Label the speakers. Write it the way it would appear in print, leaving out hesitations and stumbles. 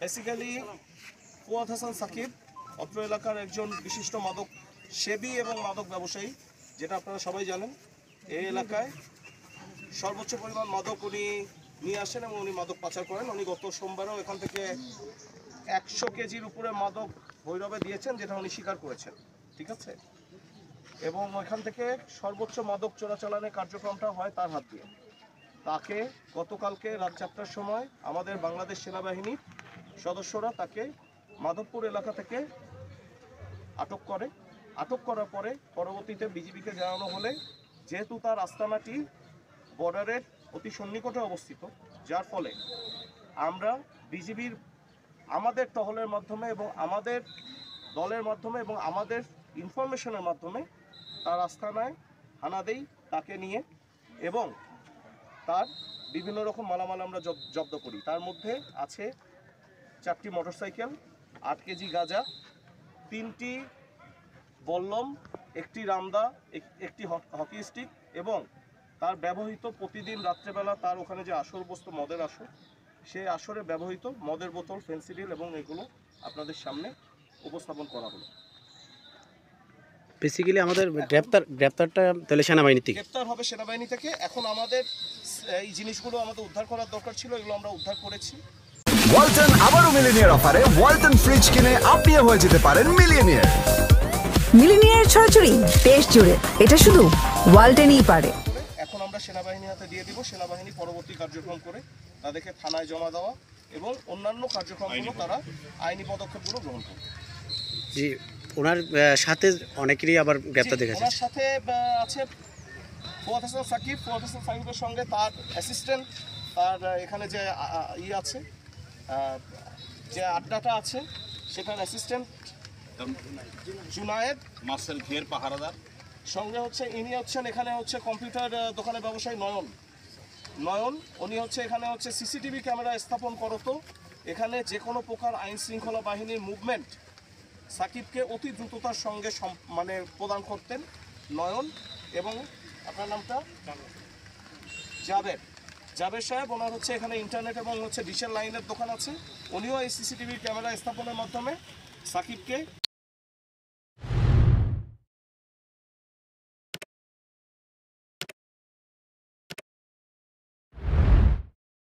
Speaker 1: Basically Fuad Hasan Shakib অত্র এলাকার একজন বিশিষ্ট মাদক সেবী এবং মাদক ব্যবসায়ী, যেটা আপনারা সবাই জানেন। এই এলাকায় সর্বোচ্চ পরিমাণ মাদক উনি নিয়ে আসেন এবং উনি মাদক পাচার করেন। উনি গত সোমবারও এখান থেকে 100 কেজির উপরে মাদক ভৈরবে দিয়েছেন, যেটা উনি স্বীকার করেছেন। ঠিক আছে, এবং ওইখান থেকে সর্বোচ্চ মাদক চোরাচালানের কার্যক্রমটা হয় তার হাত দিয়ে। তাকে গতকালকে রাত 4টার সময় আমাদের বাংলাদেশ সেনাবাহিনীর সদস্যরা তাকে মাধবপুর এলাকা থেকে আটক করে। আটক করার পরে পরবর্তীতে বিজিবিকে জানানো হলে, যেহেতু তার আস্তানাটি বর্ডারের অতি সন্নিকটে অবস্থিত, যার ফলে আমরা বিজিবির আমাদের টহলের মাধ্যমে এবং আমাদের দলের মাধ্যমে এবং আমাদের ইনফরমেশনের মাধ্যমে তার আস্তানায় হানা দেই তাকে নিয়ে, এবং তার বিভিন্ন রকম মালামাল আমরা জব্দ করি। তার মধ্যে আছে 4টি মোটরসাইকেল, 8 কেজি গাঁজা, 3টি বল্লম, 1টি রামদা, 1টি হকি স্টিক, এবং তার ব্যবহৃত প্রতিদিন রাত্রেবেলা তার ওখানে যে আসর বসতো মদের আসর, সেই আসরে ব্যবহৃত মদের বোতল, ফেন্সিডিল এবং এগুলো আপনাদের সামনে উপস্থাপন করা হলো।
Speaker 2: বেসিক্যালি আমাদের গ্রেপ্তারটা তাহলে সেনাবাহিনী থেকে
Speaker 1: গ্রেপ্তার হবে সেনাবাহিনী থেকে। এখন আমাদের এই জিনিসগুলো আমাদের উদ্ধার করার দরকার ছিল, এগুলো আমরা উদ্ধার করেছি।
Speaker 3: ওয়ালটন আবারও মিলিনিয়ার অফারে ওয়ালটন ফ্রিজ কিনে আপনিও হয়ে যেতে পারেন মিলিয়নিয়ার।
Speaker 4: মিলিনিয়ার ছড়াছড়ি দেশ জুড়ে, এটা শুধু ওয়ালটনই পারে।
Speaker 1: এখন আমরা সেনাবাহিনীর হাতে দিয়ে দিব। সেনাবাহিনী পরবর্তী কার্যক্রম করে তাদেরকে থানায় জমা দেওয়া এবং অন্যান্য কার্যক্রমগুলো তারা আইনি পদক্ষেপগুলো গ্রহণ করবে।
Speaker 2: জি, ওনার সাথে অনেকেরই আবার গ্রেপ্তার দেখা
Speaker 1: ওনার সাথে আছে ফুয়াদ হাসান সাকিব। ফুয়াদ হাসান সাকিবের সঙ্গে তার অ্যাসিস্ট্যান্ট, তার এখানে যে আছে, যে আড্ডাটা আছে, সেখানে অ্যাসিস্ট্যান্ট জুনায়েদ
Speaker 5: মার্শাল ঘের পাহারাদার
Speaker 1: সঙ্গে হচ্ছে ইনি হচ্ছেন এখানে হচ্ছে কম্পিউটার দোকানের ব্যবসায়ী নয়ন। উনি হচ্ছে এখানে হচ্ছে সিসিটিভি ক্যামেরা স্থাপন করতো। এখানে যে কোনো প্রকার আইন শৃঙ্খলা বাহিনীর মুভমেন্ট সাকিবকে অতি দ্রুততার সঙ্গে মানে প্রদান করতেন নয়ন। এবং আপনার নামটা জাবের সাহেব। ওনার হচ্ছে এখানে ইন্টারনেট এবং হচ্ছে ডিশের লাইনের দোকান আছে। উনিও এই সিসিটিভি ক্যামেরা স্থাপনের মাধ্যমে সাকিবকে